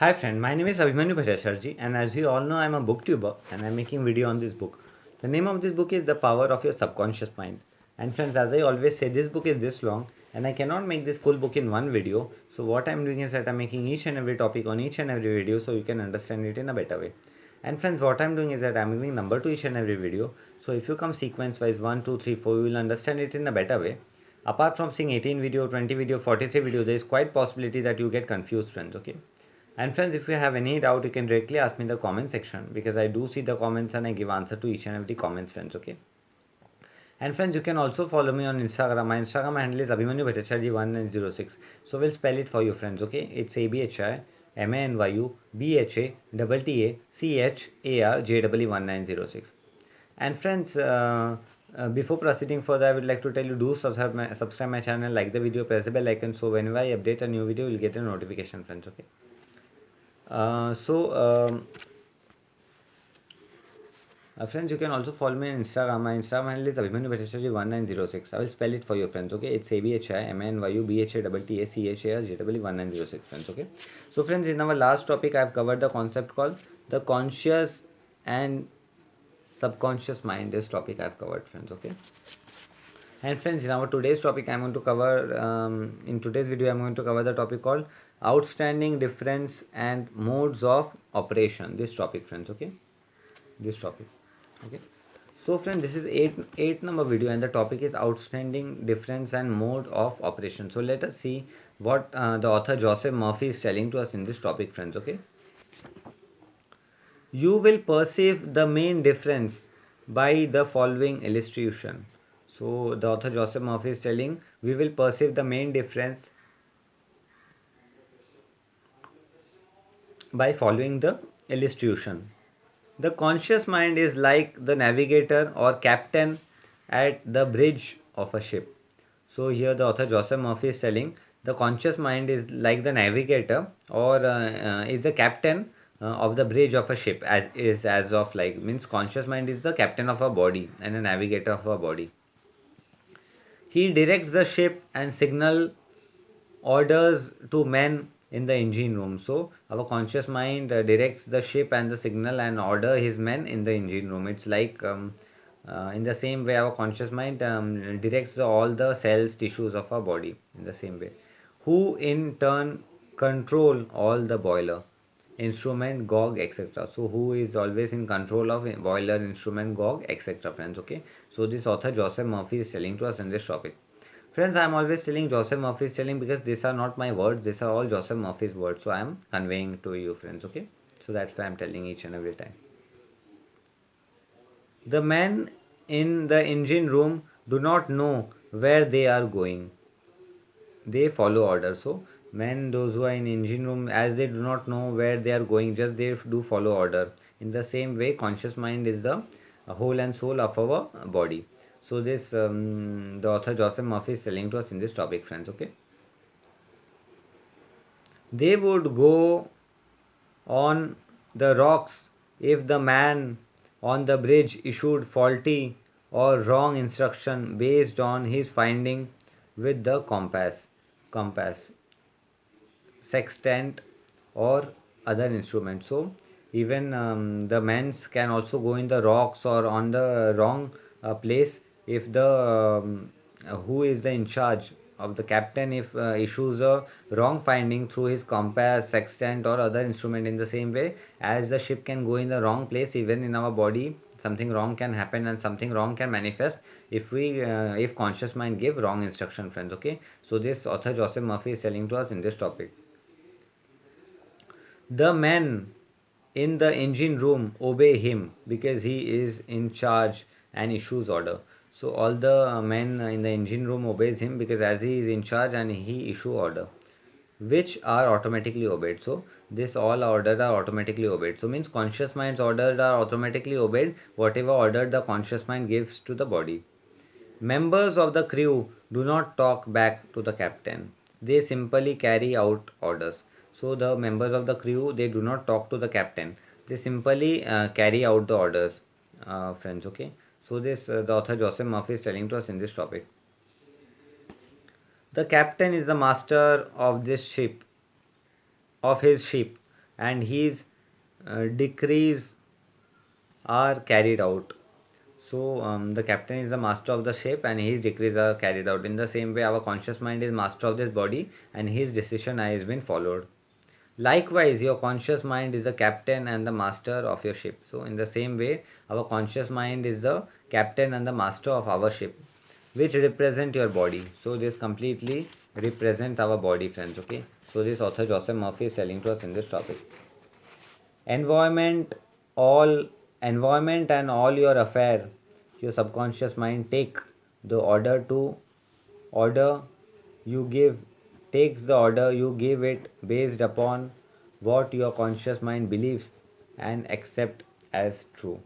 Hi friend, my name is Abhimanyu Bhattacharjee and as you all know I am a booktuber and I am making video on this book. The name of this book is The Power of Your Subconscious Mind. And friends, as I always say, this book is this long and I cannot make this full book in one video. So what I am doing is that I am making each and every topic on each and every video so you can understand it in a better way. And friends, what I am doing is that I am giving number to each and every video. So if you come sequence wise 1, 2, 3, 4, you will understand it in a better way. Apart from seeing 18 video, 20 video, 43 video, there is quite possibility that you get confused friends, okay? And friends, if you have any doubt, you can directly ask me in the comment section because I do see the comments and I give answer to each and every comments, friends. Okay. And friends, you can also follow me on Instagram. My Instagram handle is Abhimanyu Bhattacharjee1906. So we'll spell it for you, friends. Okay. It's ABHIMANYU BHATTACHARJEE1906. And friends, before proceeding further, I would like to tell you do subscribe my channel, like the video, press the bell icon so whenever I update a new video, you'll get a notification, friends. Okay. Uh, so, um, Friends, you can also follow me on Instagram. My Instagram handle is Abhimanyu Bhattacharjee1906. I will spell it for you, friends. Okay, it's ABHIMANYUBHATTACHARJEE1906, friends. Okay, so friends, in our last topic, I have covered the concept called the conscious and subconscious mind. This topic I have covered, friends. Okay. And friends, in our today's topic, I'm going to cover in today's video, I'm going to cover the topic called outstanding difference and modes of operation. This topic, friends. Okay, this topic. Okay, so friends, this is eight number video and the topic is outstanding difference and mode of operation. So let us see what the author Joseph Murphy is telling to us in this topic, friends. Okay, you will perceive the main difference by the following illustration. So the author Joseph Murphy is telling we will perceive the main difference by following the illustration. The conscious mind is like the navigator or captain at the bridge of a ship. So here the author Joseph Murphy is telling the conscious mind is like the navigator or is the captain of the bridge of a ship, as of like means conscious mind is the captain of a body and a navigator of a body. He directs the ship and signal orders to men in the engine room. So our conscious mind directs the ship and the signal and order his men in the engine room. It's like in the same way our conscious mind directs all the cells tissues of our body in the same way, who in turn control all the boiler instrument gog etc. So who is always in control of boiler instrument gog etc, friends. Okay, so this author Joseph Murphy is telling to us in this topic. Friends, I am always telling Joseph Murphy is telling because these are not my words, these are all Joseph Murphy's words. So I am conveying to you, friends. Okay, so that's why I am telling each and every time. The men in the engine room do not know where they are going. They follow orders. So men, those who are in engine room, as they do not know where they are going, just they do follow order. In the same way, conscious mind is the whole and soul of our body. So this the author Joseph Murphy is telling to us in this topic, friends. Okay, they would go on the rocks if the man on the bridge issued faulty or wrong instruction based on his finding with the compass, sextant or other instrument. So even the men's can also go in the rocks or on the wrong place if the who is the in charge of the captain if issues a wrong finding through his compass, sextant or other instrument. In the same way as the ship can go in the wrong place, even in our body something wrong can happen and something wrong can manifest if we if conscious mind give wrong instruction, friends. Okay, so this author Joseph Murphy is telling to us in this topic. The men in the engine room obey him because he is in charge and issues order. So all the men in the engine room obeys him because as he is in charge and he issue order, which are automatically obeyed. So this all order are automatically obeyed. So means conscious mind's order are automatically obeyed. Whatever order the conscious mind gives to the body. Members of the crew do not talk back to the captain. They simply carry out orders. So the members of the crew, they do not talk to the captain. They simply carry out the orders, friends. Okay. So this the author Joseph Murphy is telling to us in this topic. The captain is the master of this ship, of his ship, and his decrees are carried out. So the captain is the master of the ship and his decrees are carried out. In the same way, our conscious mind is master of this body and his decision has been followed. Likewise, your conscious mind is the captain and the master of your ship. So in the same way, our conscious mind is the captain and the master of our ship, which represent your body. So this completely represent our body, friends. Okay. So this author Joseph Murphy is telling to us in this topic. Environment, all environment and all your affair, your subconscious mind take the order you give takes the order you give it based upon what your conscious mind believes and accept as true.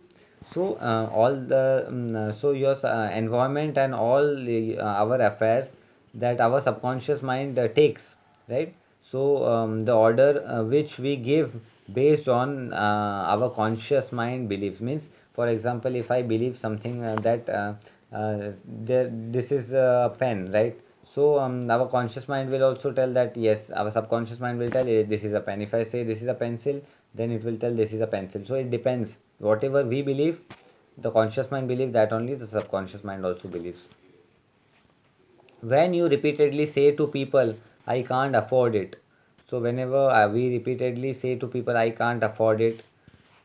So all the so your environment and all our affairs that our subconscious mind takes, right? So the order which we give based on our conscious mind beliefs means, for example, if I believe something that this is a pen, right? So our conscious mind will also tell that yes, our subconscious mind will tell this is a pen. If I say this is a pencil, then it will tell this is a pencil. So it depends. Whatever we believe, the conscious mind believes that only the subconscious mind also believes. When you repeatedly say to people, I can't afford it. So whenever we repeatedly say to people, I can't afford it,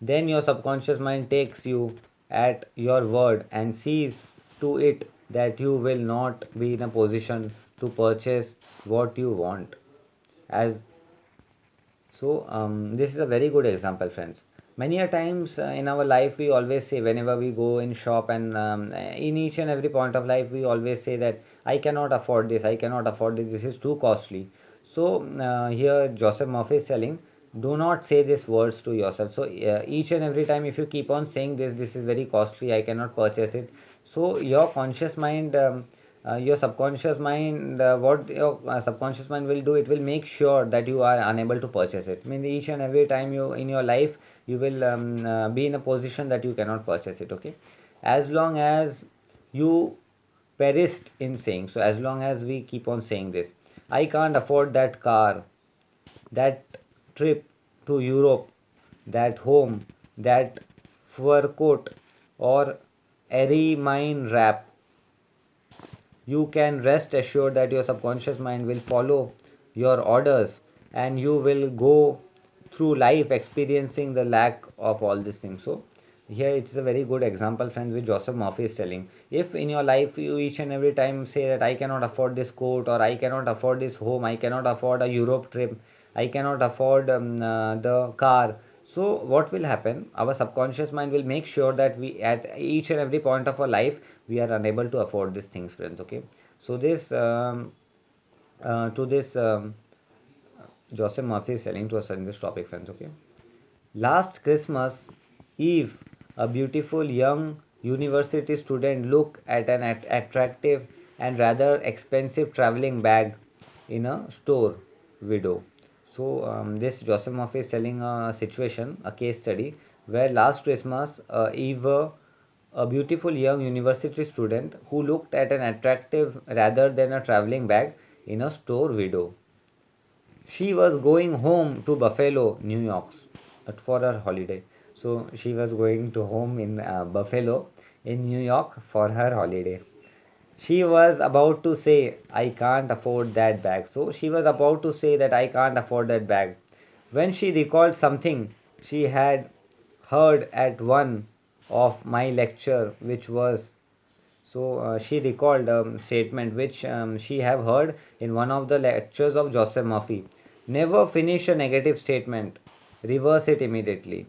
then your subconscious mind takes you at your word and sees to it that you will not be in a position to purchase what you want. As so, this is a very good example, friends. Many a times in our life, we always say, whenever we go in shop and in each and every point of life, we always say that I cannot afford this, I cannot afford this, this is too costly. So, here Joseph Murphy is telling, do not say these words to yourself. So, each and every time, if you keep on saying this is very costly, I cannot purchase it. So, your conscious mind. Your subconscious mind, what your subconscious mind will do, it will make sure that you are unable to purchase it. I mean, each and every time you in your life, you will be in a position that you cannot purchase it. Okay, as long as you persist in saying, so as long as we keep on saying this, I can't afford that car, that trip to Europe, that home, that fur coat, or airy mine wrap, you can rest assured that your subconscious mind will follow your orders and you will go through life experiencing the lack of all these things. So here it's a very good example, friends, which Joseph Murphy is telling. If in your life you each and every time say that I cannot afford this coat, or I cannot afford this home, I cannot afford a Europe trip, I cannot afford the car, so what will happen, our subconscious mind will make sure that we at each and every point of our life we are unable to afford these things, friends. Okay, so this to this Joseph Murphy is telling to us in this topic, friends. Okay, last Christmas Eve, a beautiful young university student looked at an attractive and rather expensive traveling bag in a store window. So, this Joseph Murphy is telling a situation, a case study, where last Christmas Eve, a beautiful young university student who looked at an attractive rather than a traveling bag in a store window. She was going home to Buffalo, New York, for her holiday. So she was going to home in Buffalo, in New York, for her holiday. She was about to say, I can't afford that bag. So she was about to say that I can't afford that bag, when she recalled something she had heard at one of my lecture, which was, so she recalled a statement which she have heard in one of the lectures of Joseph Murphy. Never finish a negative statement. Reverse it immediately,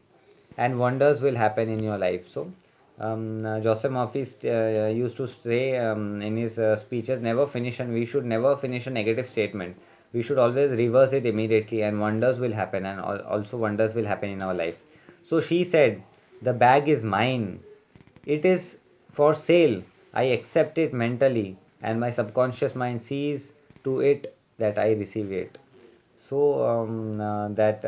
and wonders will happen in your life. So Joseph Murphy used to say in his speeches, never finish, and we should never finish a negative statement. We should always reverse it immediately, and wonders will happen, and also wonders will happen in our life. So she said, the bag is mine. It is for sale. I accept it mentally, and my subconscious mind sees to it that I receive it. So that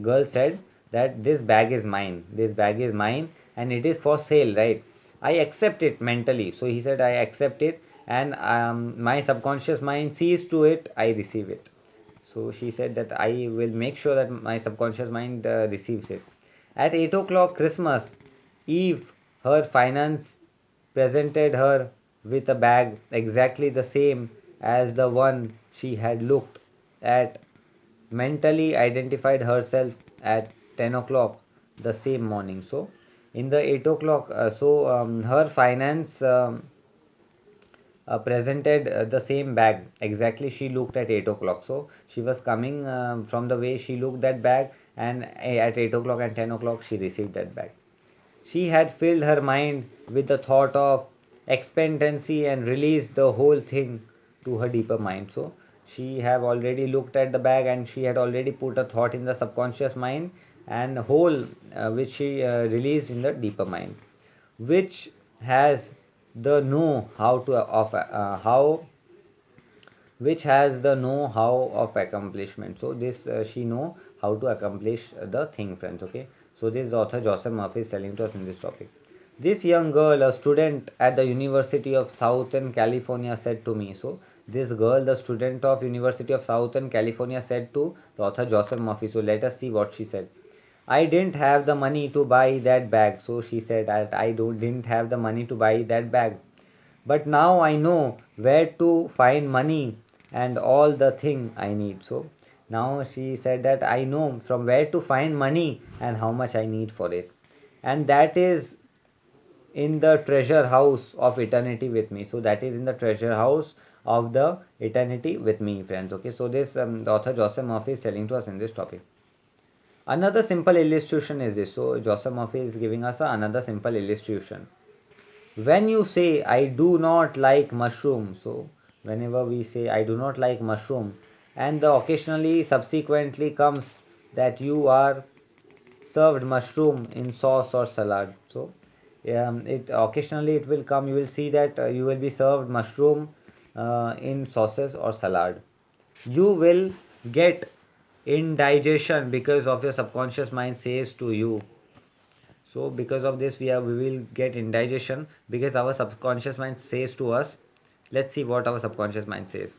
girl said that this bag is mine. This bag is mine, and it is for sale, right? I accept it mentally. So he said, I accept it, and my subconscious mind sees to it I receive it. So she said that I will make sure that my subconscious mind receives it. At 8 o'clock Christmas Eve, her finance presented her with a bag exactly the same as the one she had looked at, mentally identified herself at 10 o'clock the same morning. So in the 8 o'clock, her finance presented the same bag exactly she looked at 8 o'clock. So she was coming from the way she looked that bag, and at 8 o'clock and 10 o'clock she received that bag. She had filled her mind with the thought of expectancy and released the whole thing to her deeper mind. So she have already looked at the bag and she had already put a thought in the subconscious mind, and whole which she released in the deeper mind, which has the know how to of how which has the know how of accomplishment. So this she know how to accomplish the thing, friends. Okay, so this author Joseph Murphy is telling to us in this topic. This young girl, a student at the University of Southern California, said to me. So this girl, the student of University of Southern California, said to the author Joseph Murphy. So let us see what she said. I didn't have the money to buy that bag. So she said that I didn't have the money to buy that bag, but now I know where to find money and all the thing I need. So now she said that I know from where to find money and how much I need for it, and that is in the treasure house of eternity with me. So that is in the treasure house of the eternity with me, friends. Okay, so this the author Joseph Murphy is telling to us in this topic. Another simple illustration is this. So Joseph Murphy is giving us another simple illustration. When you say I do not like mushroom, so whenever we say I do not like mushroom, and the occasionally subsequently comes that you are served mushroom in sauce or salad. So it occasionally it will come, you will see that you will be served mushroom in sauces or salad. You will get indigestion because of your subconscious mind says to you. So because of this we will get indigestion because our subconscious mind says to us. Let's see what our subconscious mind says.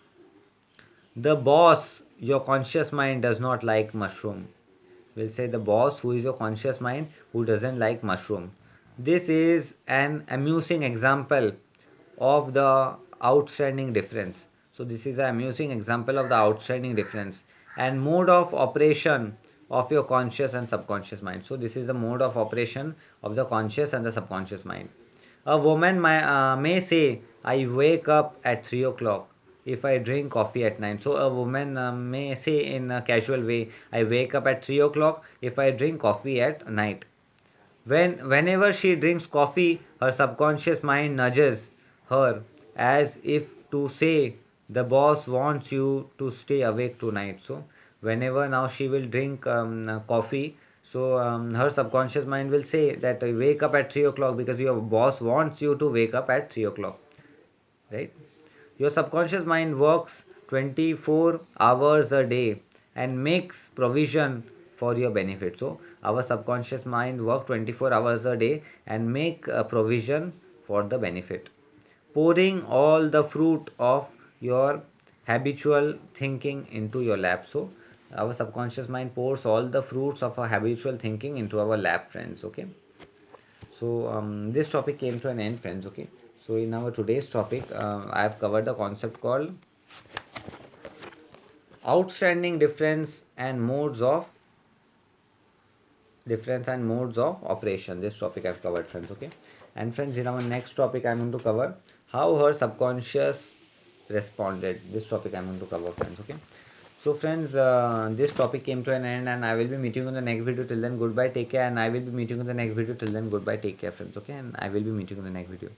The boss, your conscious mind, does not like mushroom. We'll say the boss, who is your conscious mind, who doesn't like mushroom. This is an amusing example of the outstanding difference. So this is an amusing example of the outstanding difference and mode of operation of your conscious and subconscious mind. So this is the mode of operation of the conscious and the subconscious mind. A woman may say, I wake up at 3 o'clock if I drink coffee at 9. So a woman may say in a casual way, I wake up at 3 o'clock if I drink coffee at night. Whenever she drinks coffee, her subconscious mind nudges her as if to say, the boss wants you to stay awake tonight. So whenever now she will drink coffee, so her subconscious mind will say that wake up at 3 o'clock because your boss wants you to wake up at 3 o'clock, right? Your subconscious mind works 24 hours a day and makes provision for your benefit. So our subconscious mind works 24 hours a day and make a provision for the benefit, pouring all the fruit of your habitual thinking into your lap. So our subconscious mind pours all the fruits of our habitual thinking into our lap, friends. Okay, so this topic came to an end, friends. Okay, so in our today's topic I have covered the concept called outstanding difference and modes of operation. This topic I've covered, friends. Okay, and friends, in our next topic I'm going to cover how her subconscious responded. This topic I'm going to cover, friends. Okay, so friends, this topic came to an end and I will be meeting you in the next video. Till then, goodbye, take care. And I will be meeting you in the next video. Till then, goodbye, take care, friends. Okay, and I will be meeting you in the next video.